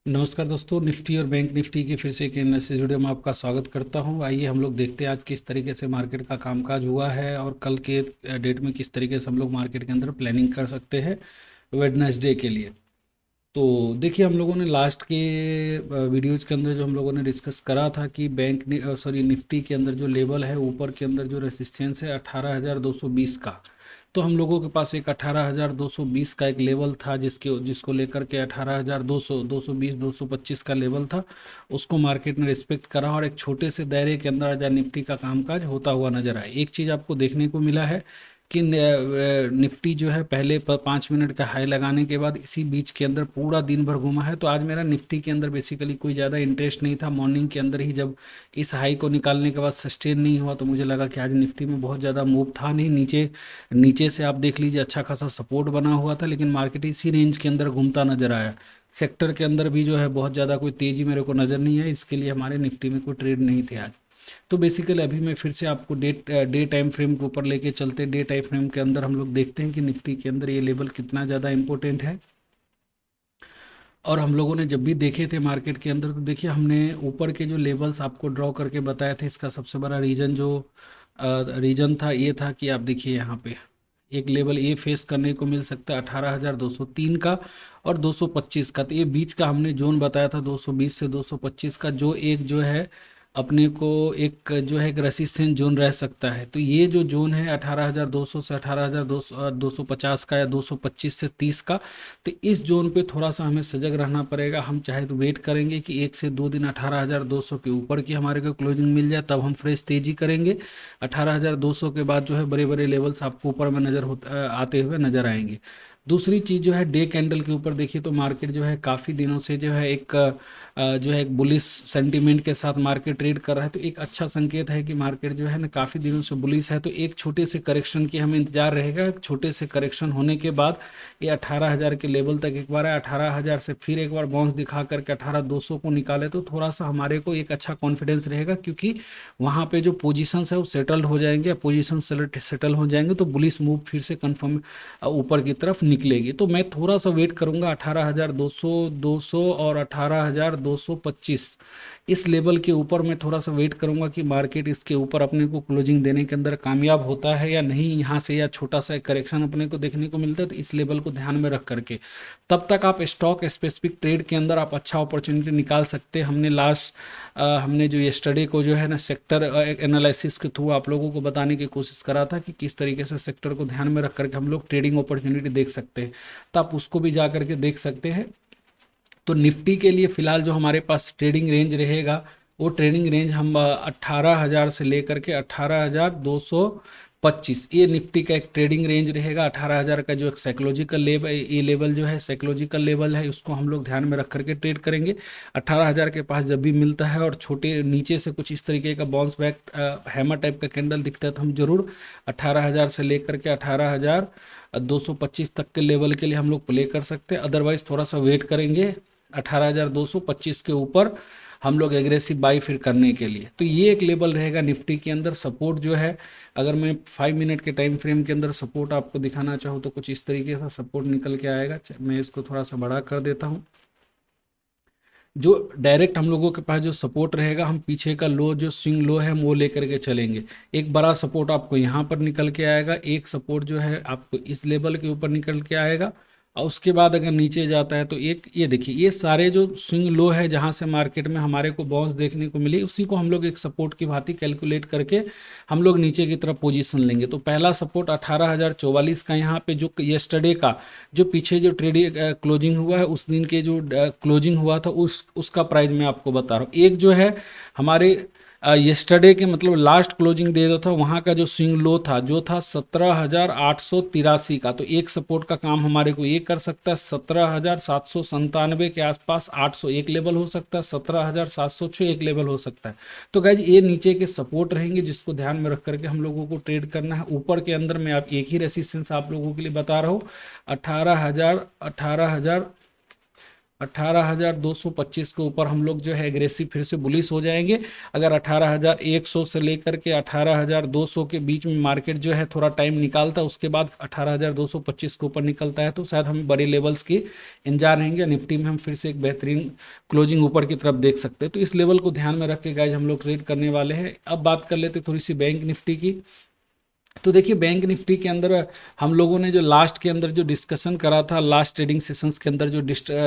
नमस्कार दोस्तों, निफ्टी और बैंक निफ्टी की फिर से एक एनालिसिस वीडियो में आपका स्वागत करता हूं। आइए हम लोग देखते हैं आज किस तरीके से मार्केट का कामकाज हुआ है और कल के डेट में किस तरीके से हम लोग मार्केट के अंदर प्लानिंग कर सकते हैं वेडनेसडे के लिए। तो देखिए, हम लोगों ने लास्ट के वीडियोज़ के अंदर जो हम लोगों ने डिस्कस करा था कि निफ्टी के अंदर जो लेवल है, ऊपर के अंदर जो रेसिस्टेंस है 18,220 का। तो हम लोगों के पास एक 18,220 का एक लेवल था जिसको लेकर के 18,200 220 225 का लेवल था। उसको मार्केट ने रिस्पेक्ट करा और एक छोटे से दायरे के अंदर आज निफ्टी का कामकाज होता हुआ नजर आया। एक चीज़ आपको देखने को मिला है कि निफ्टी जो है पहले 5 मिनट का हाई लगाने के बाद इसी बीच के अंदर पूरा दिन भर घूमा है। तो आज मेरा निफ्टी के अंदर बेसिकली कोई ज़्यादा इंटरेस्ट नहीं था। मॉर्निंग के अंदर ही जब इस हाई को निकालने के बाद सस्टेन नहीं हुआ तो मुझे लगा कि आज निफ्टी में बहुत ज़्यादा मूव था नहीं। नीचे नीचे से आप देख लीजिए अच्छा खासा सपोर्ट बना हुआ था, लेकिन मार्केट इसी रेंज के अंदर घूमता नजर आया। सेक्टर के अंदर भी जो है बहुत ज़्यादा कोई तेज़ी मेरे को नज़र नहीं है, इसके लिए हमारे निफ्टी में कोई ट्रेड नहीं थे आज। तो बेसिकली अभी मैं फिर से आपको डे टाइम फ्रेम के ऊपर लेके चलते। डे टाइम फ्रेम के अंदर हम लोग देखते हैं कि निफ्टी के अंदर ये लेवल कितना ज़्यादा इंपॉर्टेंट है। और हम लोगों ने जब भी देखे थे मार्केट के अंदर तो देखिए, हमने ऊपर के जो लेवल्स आपको ड्रॉ करके बताए थे, इसका सबसे बड़ा रीजन था ये था कि आप देखिए यहाँ पे एक लेवल ये फेस करने को मिल सकता है 18,203 का और 225 का। तो ये बीच का हमने जोन बताया था 220 से 225 का, जो है अपने को एक जो है एक रेसिस्टेंस जोन रह सकता है। तो ये जो जोन है 18,200 से 18,250 का या 225 से 30 का। तो इस जोन पे थोड़ा सा हमें सजग रहना पड़ेगा। हम चाहे तो वेट करेंगे कि 1 से 2 दिन 18,200 के ऊपर की हमारे को क्लोजिंग मिल जाए, तब हम फ्रेश तेजी करेंगे। 18,200 के बाद जो है बड़े बड़े लेवल्स आपको ऊपर में आते हुए नजर आएंगे। दूसरी चीज जो है डे कैंडल के ऊपर देखिए तो मार्केट जो है काफी दिनों से जो है जो है एक बुलिश सेंटीमेंट के साथ मार्केट ट्रेड कर रहा है। तो एक अच्छा संकेत है कि मार्केट जो है ना काफी दिनों से बुलिश है। तो एक छोटे से करेक्शन की हमें इंतजार रहेगा। एक छोटे से करेक्शन होने के बाद ये 18,000 के लेवल तक एक बार है, 18,000 से फिर एक बार बाउंस दिखा करके 18,200 को निकाले तो थोड़ा सा हमारे को एक अच्छा कॉन्फिडेंस रहेगा, क्योंकि वहां पे जो पोजीशंस है वो सेटल्ड हो जाएंगे। पोजीशन सेटल हो जाएंगे तो बुलिश मूव फिर से कंफर्म ऊपर की तरफ निकलेगी। तो मैं थोड़ा सा वेट करूंगा 18,200 200 और 18,225 इस लेवल के ऊपर। मैं थोड़ा सा वेट करूंगा कि मार्केट इसके ऊपर अपने को क्लोजिंग देने के अंदर कामयाब होता है या नहीं। यहाँ से या छोटा सा करेक्शन अपने को देखने को मिलता है, तो इस लेवल को ध्यान में रख करके तब तक आप स्टॉक स्पेसिफिक ट्रेड के अंदर आप अच्छा अपॉर्चुनिटी निकाल सकते हैं। हमने जो यस्टरडे को जो है ना सेक्टर एनालिसिस के थ्रू आप लोगों को बताने की कोशिश करा था कि किस तरीके से सेक्टर को ध्यान में रख करके हम लोग ट्रेडिंग अपॉर्चुनिटी देख सकते हैं। तो आप उसको भी जा करके देख सकते हैं। तो निफ्टी के लिए फिलहाल जो हमारे पास ट्रेडिंग रेंज रहेगा वो ट्रेडिंग रेंज हम 18,000 से लेकर के 18,225, ये निफ्टी का एक ट्रेडिंग रेंज रहेगा। 18,000 का जो एक साइकोलॉजिकल लेवल, ये लेवल जो है साइकोलॉजिकल लेवल है, उसको हम लोग ध्यान में रख करके ट्रेड करेंगे। 18,000 के पास जब भी मिलता है और छोटे नीचे से कुछ इस तरीके का बाउंस बैक हैमर टाइप का कैंडल दिखता है तो हम जरूर 18,000 से लेकर के 18,225 तक के लेवल के लिए हम लोग प्ले कर सकते हैं। अदरवाइज थोड़ा सा वेट करेंगे 18,225 के ऊपर हम लोग एग्रेसिव बाई फिर करने के लिए। तो ये एक लेवल रहेगा निफ्टी के अंदर। सपोर्ट जो है, अगर मैं 5 मिनट के टाइम फ्रेम के अंदर सपोर्ट आपको दिखाना चाहूँ तो कुछ इस तरीके का सपोर्ट निकल के आएगा। मैं इसको थोड़ा सा बड़ा कर देता हूँ। जो डायरेक्ट हम लोगों के पास जो सपोर्ट रहेगा, हम पीछे का लो जो स्विंग लो है हम वो लेकर के चलेंगे। एक बड़ा सपोर्ट आपको यहाँ पर निकल के आएगा, एक सपोर्ट जो है आपको इस लेवल के ऊपर निकल के आएगा। और उसके बाद अगर नीचे जाता है तो एक ये देखिए, ये सारे जो स्विंग लो है जहां से मार्केट में हमारे को बाउंस देखने को मिली, उसी को हम लोग एक सपोर्ट की भांति कैलकुलेट करके हम लोग नीचे की तरफ पोजीशन लेंगे। तो पहला सपोर्ट 18,044 का, यहाँ पे जो यस्टरडे का जो पीछे जो ट्रेडिंग क्लोजिंग हुआ है उस दिन के जो क्लोजिंग हुआ था उसका प्राइस मैं आपको बता रहा हूँ। एक जो है हमारे यस्टरडे के मतलब लास्ट क्लोजिंग डे जो था वहाँ का जो स्विंग लो था जो था 17,883 का। तो एक सपोर्ट का काम हमारे को ये कर सकता है 17,797 के आसपास। 800 एक लेवल हो सकता है, 17,706 एक लेवल हो सकता है। तो गाइज ये नीचे के सपोर्ट रहेंगे जिसको ध्यान में रख करके हम लोगों को ट्रेड करना है। ऊपर के अंदर मैं आप एक ही रेसिस्टेंस आप लोगों के लिए बता रहा हूँ, 18,000 18,225 के ऊपर हम लोग जो है एग्रेसिव फिर से बुलिश हो जाएंगे। अगर 18,100 से लेकर के 18,200 के बीच में मार्केट जो है थोड़ा टाइम निकालता है, उसके बाद 18,225 के ऊपर निकलता है, तो शायद हम बड़े लेवल्स की इंतजार रहेंगे। निफ्टी में हम फिर से एक बेहतरीन क्लोजिंग ऊपर की तरफ देख सकते हैं। तो इस लेवल को ध्यान में रख के गाइज हम लोग ट्रेड करने वाले हैं। अब बात कर लेते थोड़ी सी बैंक निफ्टी की। तो देखिए बैंक निफ्टी के अंदर हम लोगों ने जो लास्ट के अंदर जो डिस्कशन करा था, लास्ट ट्रेडिंग सेशंस के अंदर जो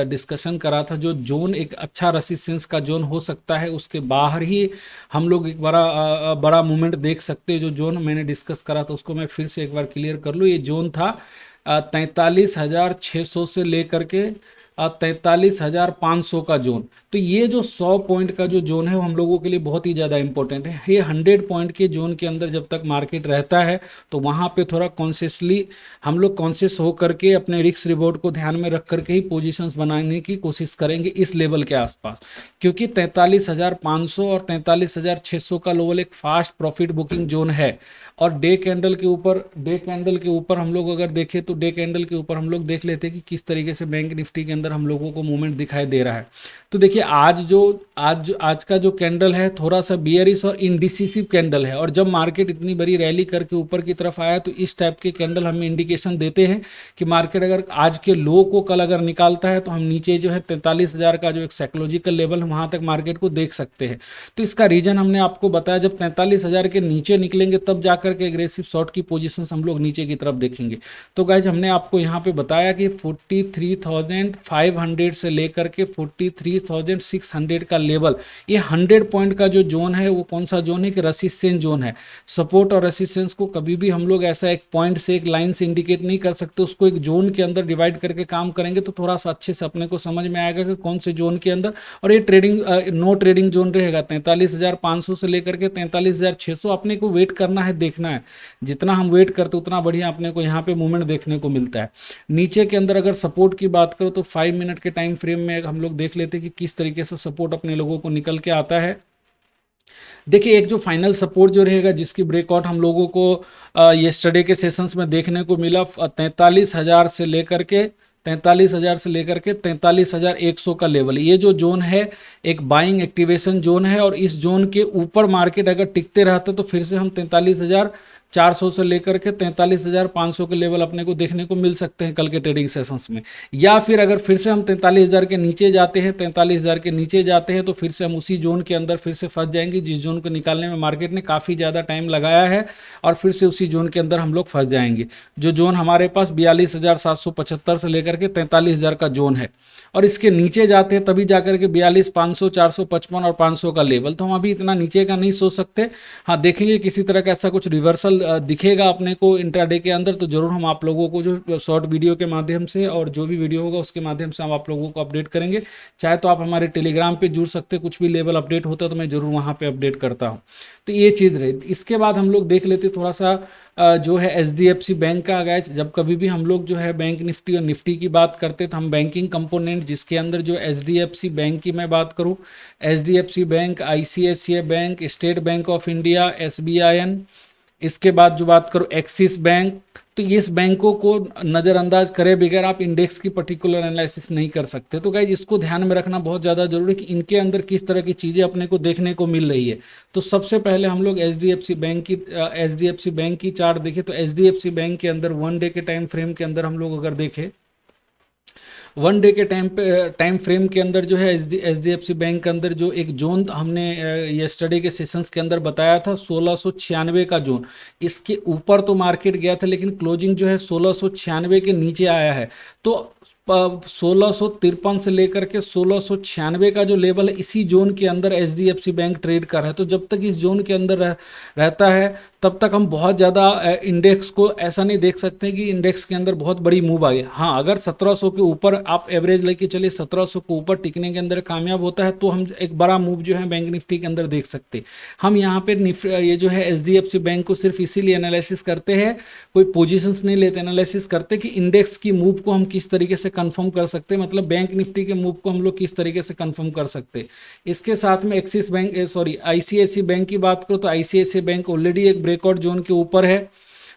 डिस्कशन करा था, जो जोन एक अच्छा रेसिस्टेंस का जोन हो सकता है, उसके बाहर ही हम लोग एक बड़ा मूवमेंट देख सकते हैं। जो जोन मैंने डिस्कस करा था उसको मैं फिर से एक बार क्लियर कर लूँ। ये जोन था 43,600 से लेकर के 43,500 का जोन। तो ये जो 100 पॉइंट का जो जोन है वो हम लोगों के लिए बहुत ही ज़्यादा इंपॉर्टेंट है। ये 100 पॉइंट के जोन के अंदर जब तक मार्केट रहता है तो वहाँ पे थोड़ा कॉन्शियसली हम लोग कॉन्शियस हो करके अपने रिस्क रिवॉर्ड को ध्यान में रख करके ही पोजीशंस बनाने की कोशिश करेंगे इस लेवल के आसपास, क्योंकि 43,500 और 43,600 का लेवल एक फास्ट प्रॉफिट बुकिंग जोन है। और डे कैंडल के ऊपर हम लोग अगर देखें तो डे कैंडल के ऊपर हम लोग देख लेते हैं कि किस तरीके से बैंक निफ्टी के अंदर हम लोगों को मूवमेंट दिखाई दे रहा है। तो देखिए आज का जो कैंडल है थोड़ा सा बियरिश और इनडिसिसिव कैंडल है, और जब मार्केट इतनी बड़ी रैली करके ऊपर की तरफ आया तो इस टाइप के कैंडल हमें इंडिकेशन देते हैं कि मार्केट अगर आज के लो को कल अगर निकालता है तो हम नीचे जो है 43,000 का जो एक साइकोलॉजिकल लेवल वहां तक मार्केट को देख सकते हैं। तो इसका रीजन हमने आपको बताया, जब 43,000 के नीचे निकलेंगे तब जाकर के एग्रेसिव शॉर्ट की पोजीशन हम लोग नीचे की तरफ देखेंगे। तो गाइज हमने आपको यहाँ पे बताया कि 43,500 से लेकर के 43,600 का लेवल, ये 100 पॉइंट का जो जोन है वो कौन सा जोन है कि रेसिस्टेंस जोन है। सपोर्ट और रेसिस्टेंस को कभी भी हम लोग ऐसा एक पॉइंट से एक लाइन से इंडिकेट नहीं कर सकते, उसको एक जोन के अंदर डिवाइड करके काम करेंगे तो थोड़ा सा अच्छे से अपने को समझ में आएगा कि कौन से जोन के अंदर। और ये नो ट्रेडिंग जोन रहेगा 43,500 से लेकर के 43,600। अपने को वेट करना है, देखना है, जितना हम वेट करते उतना बढ़िया अपने को यहाँ पे मूवमेंट देखने को मिलता है। नीचे के अंदर अगर सपोर्ट की बात करो तो 5 मिनट के टाइम फ्रेम में हम लोग देख लेते हैं कि किस तरीके से सपोर्ट अपने लोगों को निकल के आता है। देखिए एक जो फाइनल सपोर्ट जो रहेगा जिसकी ब्रेकआउट हम लोगों को येस्टरडे के सेशंस में देखने को मिला 43,000 से लेकर के 43,100 का लेवल, ये जो जोन है एक बाइंग एक्टिवेशन जोन है। और इस जोन के ऊपर मार्केट अगर टिकते रहता तो फिर से हम 43,400 से लेकर के 43,500 के लेवल अपने को देखने को मिल सकते हैं कल के ट्रेडिंग सेशंस में। या फिर अगर फिर से हम 43,000 के नीचे जाते हैं 43,000 के नीचे जाते हैं तो फिर से हम उसी जोन के अंदर फिर से फंस जाएंगे जिस जोन को निकालने में मार्केट ने काफ़ी ज़्यादा टाइम लगाया है, और फिर से उसी जोन के अंदर हम लोग फंस जाएंगे। जो जोन हमारे पास 42,775 से लेकर के 43,000 का जोन है, और इसके नीचे जाते हैं तभी जाकर के 42,500, 455 और 500 का लेवल। तो हम अभी इतना नीचे का नहीं सोच सकते। हाँ देखेंगे किसी तरह का ऐसा कुछ रिवर्सल दिखेगा अपने को इंट्राडे के अंदर तो जरूर हम आप लोगों को जो शॉर्ट वीडियो के माध्यम से और जो भी वीडियो होगा उसके माध्यम से हम आप लोगों को अपडेट करेंगे। चाहे तो आप हमारे टेलीग्राम पे जुड़ सकते, कुछ भी लेवल अपडेट होता है तो मैं जरूर वहाँ पे अपडेट करता हूँ। तो ये चीज़ रही। इसके बाद हम लोग देख लेते थोड़ा सा जो है एचडीएफसी बैंक का। गया जब कभी भी हम लोग जो है बैंक निफ्टी और निफ्टी की बात करते तो हम बैंकिंग कंपोनेंट जिसके अंदर जो एचडीएफसी बैंक की मैं बात करूं, HDFC bank, ICICI bank, State Bank of India, SBIN, इसके बाद जो बात करो एक्सिस बैंक, तो इस बैंकों को नज़रअंदाज करे बगैर आप इंडेक्स की पर्टिकुलर एनालिसिस नहीं कर सकते। तो गाइज इसको ध्यान में रखना बहुत ज़्यादा जरूरी है कि इनके अंदर किस तरह की चीज़ें अपने को देखने को मिल रही है। तो सबसे पहले हम लोग एचडीएफसी बैंक की चार्ट देखें तो एचडीएफसी बैंक के अंदर 1 डे के टाइम फ्रेम के अंदर हम लोग अगर देखें 1 डे के टाइम फ्रेम के अंदर जो है एचडीएफसी बैंक के अंदर जो एक जोन हमने यस्टरडे के सेशंस के अंदर बताया था 1696 का जोन, इसके ऊपर तो मार्केट गया था लेकिन क्लोजिंग जो है 1696 के नीचे आया है। तो 1653 से लेकर के 1696 का जो लेवल है इसी जोन के अंदर एचडीएफसी बैंक ट्रेड कर रहा है। तो जब तक इस जोन के अंदर रहता है तब तक हम बहुत ज़्यादा इंडेक्स को ऐसा नहीं देख सकते कि इंडेक्स के अंदर बहुत बड़ी मूव आ गई। हाँ अगर 1700 के ऊपर आप एवरेज लेके चलिए 1700 के ऊपर टिकने के अंदर कामयाब होता है तो हम एक बड़ा मूव जो है बैंक निफ्टी के अंदर देख सकते। हम यहाँ पे ये जो है एचडीएफसी बैंक को सिर्फ इसीलिए एनालिसिस करते हैं, कोई पोजीशंस नहीं लेते, एनालिसिस करते कि इंडेक्स की मूव को हम किस तरीके से कंफर्म कर सकते हैं, मतलब बैंक निफ्टी के मूव को हम लोग किस तरीके से कंफर्म कर सकते हैं। इसके साथ में एक्सिस बैंक आईसीआईसीआई बैंक की बात करो तो आईसीआईसीआई बैंक ऑलरेडी एक ब्रेकआउट जोन के ऊपर है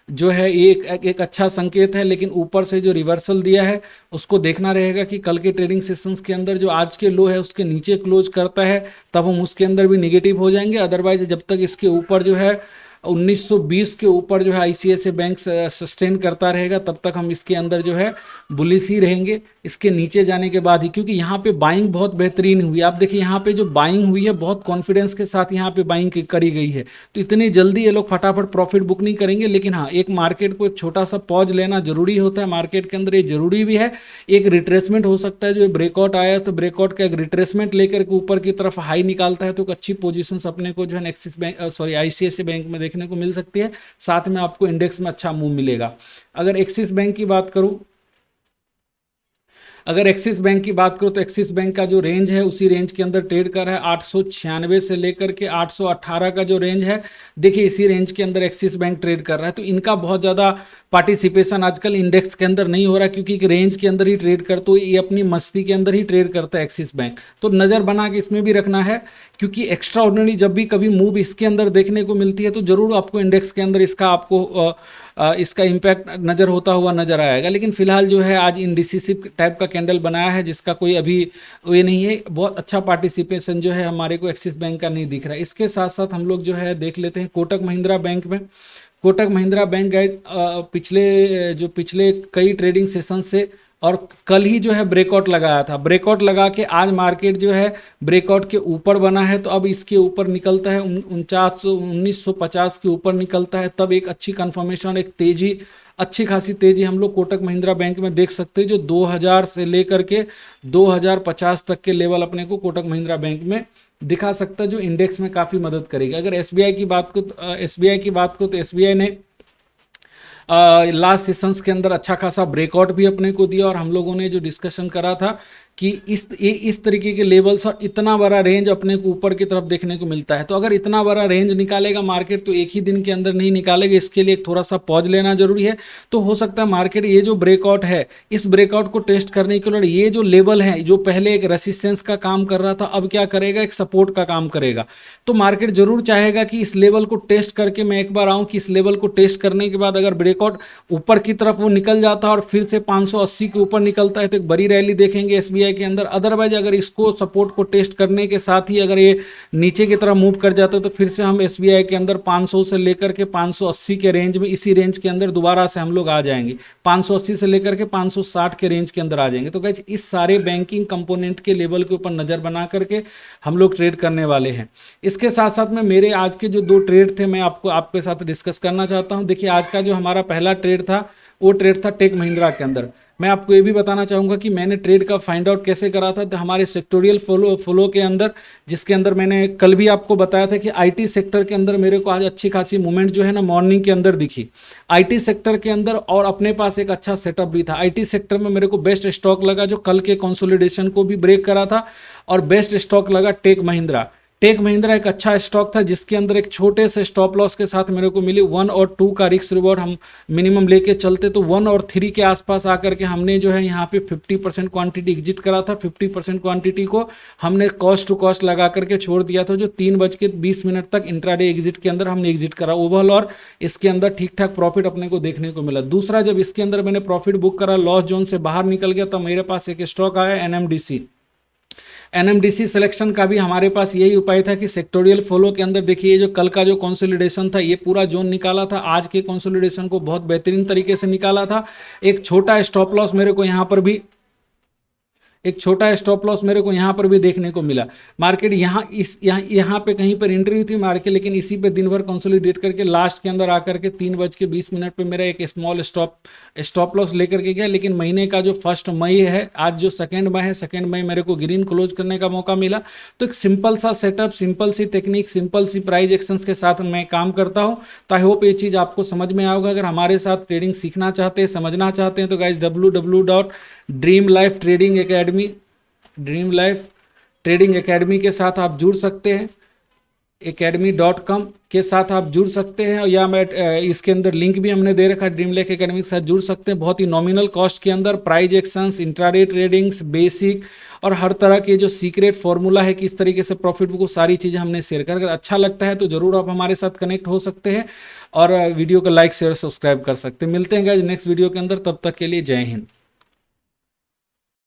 जो है ये एक अच्छा संकेत है, लेकिन ऊपर से जो रिवर्सल दिया है उसको देखना रहेगा कि कल के ट्रेडिंग सेशंस के अंदर जो आज के लो है उसके नीचे क्लोज करता है तब हम उसके अंदर भी निगेटिव हो जाएंगे। अदरवाइज जब तक इसके ऊपर जो है 1920 के ऊपर जो है आईसीआईसीआई बैंक सस्टेन करता रहेगा तब तक हम इसके अंदर जो है बुलिश ही रहेंगे। इसके नीचे जाने के बाद ही, क्योंकि यहाँ पे बाइंग बहुत बेहतरीन हुई, आप देखिए यहाँ पे जो बाइंग हुई है बहुत कॉन्फिडेंस के साथ यहाँ पे बाइंग करी गई है, तो इतनी जल्दी ये लोग फटाफट प्रॉफिट बुक नहीं करेंगे। लेकिन हाँ, एक मार्केट को एक छोटा सा पॉज लेना जरूरी होता है मार्केट के अंदर, ये जरूरी भी है। एक रिट्रेसमेंट हो सकता है, जो ब्रेकआउट आया तो ब्रेकआउट का एक रिट्रेसमेंट लेकर के ऊपर की तरफ हाई निकालता है तो एक अच्छी पोजीशन अपने को जो है axis bank sorry ICICI bank में देखने को मिल सकती है। साथ में आपको इंडेक्स में अच्छा मूव मिलेगा। अगर एक्सिस बैंक की बात करूं, अगर एक्सिस बैंक की बात करो तो एक्सिस बैंक का जो रेंज है उसी रेंज के अंदर ट्रेड कर रहा है। 896 से लेकर के 818 का जो रेंज है, देखिए इसी रेंज के अंदर एक्सिस बैंक ट्रेड कर रहा है। तो इनका बहुत ज़्यादा पार्टिसिपेशन आजकल इंडेक्स के अंदर नहीं हो रहा, क्योंकि रेंज के अंदर ही ट्रेड कर, तो ये अपनी मस्ती के अंदर ही ट्रेड करता है एक्सिस बैंक। तो नज़र बना के इसमें भी रखना है, क्योंकि एक्स्ट्रा ऑर्डिनरी जब भी कभी मूव इसके अंदर देखने को मिलती है तो जरूर आपको इंडेक्स के अंदर इसका आपको इसका इम्पैक्ट नज़र होता हुआ नजर आएगा। लेकिन फिलहाल जो है आज इंडिसिसिव टाइप का कैंडल बनाया है, जिसका कोई अभी ये नहीं है, बहुत अच्छा पार्टिसिपेशन जो है हमारे को एक्सिस बैंक का नहीं दिख रहा है। इसके साथ साथ हम लोग जो है देख लेते हैं कोटक महिंद्रा बैंक में। कोटक महिंद्रा बैंक गाइज पिछले कई ट्रेडिंग सेशन से और कल ही जो है ब्रेकआउट लगाया था, ब्रेकआउट लगा के आज मार्केट जो है ब्रेकआउट के ऊपर बना है, तो अब इसके ऊपर निकलता है 1950 के ऊपर निकलता है, तब एक अच्छी कंफर्मेशन, एक तेजी, अच्छी खासी तेजी हम लोग कोटक महिंद्रा बैंक में देख सकते हैं, जो 2000 से लेकर के 2050 तक के लेवल अपने को कोटक महिंद्रा बैंक में दिखा सकता है, जो इंडेक्स में काफी मदद करेगा। अगर एसबीआई की बात को तो एसबीआई ने लास्ट सेशंस के अंदर अच्छा खासा ब्रेकआउट भी अपने को दिया, और हम लोगों ने जो डिस्कशन करा था कि इस तरीके के लेवल्स और इतना बड़ा रेंज अपने को ऊपर की तरफ देखने को मिलता है। तो अगर इतना बड़ा रेंज निकालेगा मार्केट तो एक ही दिन के अंदर नहीं निकालेगा, इसके लिए थोड़ा सा पॉज लेना जरूरी है। तो हो सकता है मार्केट ये जो ब्रेकआउट है, इस ब्रेकआउट को टेस्ट करने के लिए ये जो लेवल है, जो पहले एक रेसिस्टेंस का काम कर रहा था, अब क्या करेगा, एक सपोर्ट का काम करेगा। तो मार्केट जरूर चाहेगा कि इस लेवल को टेस्ट करके मैं एक बार आऊं, कि इस लेवल को टेस्ट करने के बाद अगर ब्रेकआउट ऊपर की तरफ वो निकल जाता है और फिर से 580 के ऊपर निकलता है तो एक बड़ी रैली देखेंगे एसबीआई के अंदर। अदरवाइज अगर इसको सपोर्ट को टेस्ट करने के साथ ही अगर ये नीचे की तरफ मूव कर जाता है तो फिर से हम एसबीआई के अंदर 500 से लेकर के 580 के रेंज में, इसी रेंज के अंदर दोबारा से हम लोग आ जाएंगे, 580 से लेकर के 560 के रेंज के अंदर आ जाएंगे। तो गाइस इस सारे बैंकिंग कंपोनेंट के लेवल के ऊपर नजर बना करके हम लोग ट्रेड करने वाले हैं। इसके साथ साथ में मेरे आज के जो 2 ट्रेड थे मैं आपके साथ डिस्कस करना चाहता हूं। देखिए आज का जो हमारा पहला ट्रेड था वो ट्रेड था टेक महिंद्रा के अंदर। मैं आपको ये भी बताना चाहूंगा कि मैंने ट्रेड का फाइंड आउट कैसे करा था। तो हमारे सेक्टोरियल फ्लो के अंदर, जिसके अंदर मैंने कल भी आपको बताया था कि आईटी सेक्टर के अंदर मेरे को आज अच्छी खासी मूवमेंट जो है ना मॉर्निंग के अंदर दिखी आईटी सेक्टर के अंदर, और अपने पास एक अच्छा सेटअप भी था। आईटी सेक्टर में मेरे को बेस्ट स्टॉक लगा जो कल के कंसोलिडेशन को भी ब्रेक करा था, और बेस्ट स्टॉक लगा टेक महिंद्रा। टेक महिंद्रा एक अच्छा स्टॉक था जिसके अंदर एक छोटे से स्टॉप लॉस के साथ मेरे को मिली 1 और 2 का रिस्क रिवॉर्ड हम मिनिमम लेके चलते तो 1 और 3 के आसपास आकर के हमने जो है यहाँ पे 50% क्वांटिटी एग्जिट करा था। 50% क्वांटिटी को हमने कॉस्ट टू कॉस्ट लगा करके छोड़ दिया था, जो 3:20 तक इंट्राडे एग्जिट के अंदर हमने एग्जिट करा ओवरऑल, और इसके अंदर ठीक ठाक प्रॉफिट अपने को देखने को मिला। दूसरा, जब इसके अंदर मैंने प्रॉफिट बुक करा, लॉस जोन से बाहर निकल गया, तो मेरे पास एक स्टॉक आया एनएमडीसी सिलेक्शन का भी हमारे पास यही उपाय था कि सेक्टोरियल फ्लो के अंदर देखिए ये जो कल का जो कंसोलिडेशन था ये पूरा जोन निकाला था, आज के कंसोलिडेशन को बहुत बेहतरीन तरीके से निकाला था। एक छोटा स्टॉप लॉस मेरे को यहाँ पर भी यहाँ पर भी देखने को मिला। मार्केट यहाँ पे कहीं पर एंट्री हुई थी मार्केट, लेकिन इसी पे दिन भर कंसोलिडेट करके लास्ट के अंदर आकर के 3:20 पे मेरा एक स्मॉल स्टॉप लॉस लेकर के गया। लेकिन महीने का जो 1 मई है, आज जो 2 मई है, 2 मई मेरे को ग्रीन क्लोज करने का मौका मिला। तो एक सिंपल सा सेटअप, सिंपल सी टेक्निक, सिंपल सी प्राइस एक्शंस के साथ मैं काम करता हूँ। तो आई होप ये चीज़ आपको समझ में आएगा। अगर हमारे साथ ट्रेडिंग सीखना चाहते हैं, समझना चाहते हैं, तो guys dream life trading academy के साथ आप जुड़ सकते हैं। academy.com के साथ आप जुड़ सकते हैं, या मैं इसके अंदर लिंक भी हमने दे रखा है, ड्रीम लेक एकेडमी के साथ जुड़ सकते हैं। बहुत ही नॉमिनल कॉस्ट के अंदर price actions, intraday tradings, basic और हर तरह के जो सीक्रेट फॉर्मूला है किस तरीके से प्रॉफिट बुक, सारी चीज़ें हमने शेयर कर, अगर अच्छा लगता है तो जरूर आप हमारे साथ कनेक्ट हो सकते हैं और वीडियो को लाइक शेयर सब्सक्राइब कर सकते हैं। मिलते हैं गाइस नेक्स्ट वीडियो के अंदर, तब तक के लिए जय हिंद।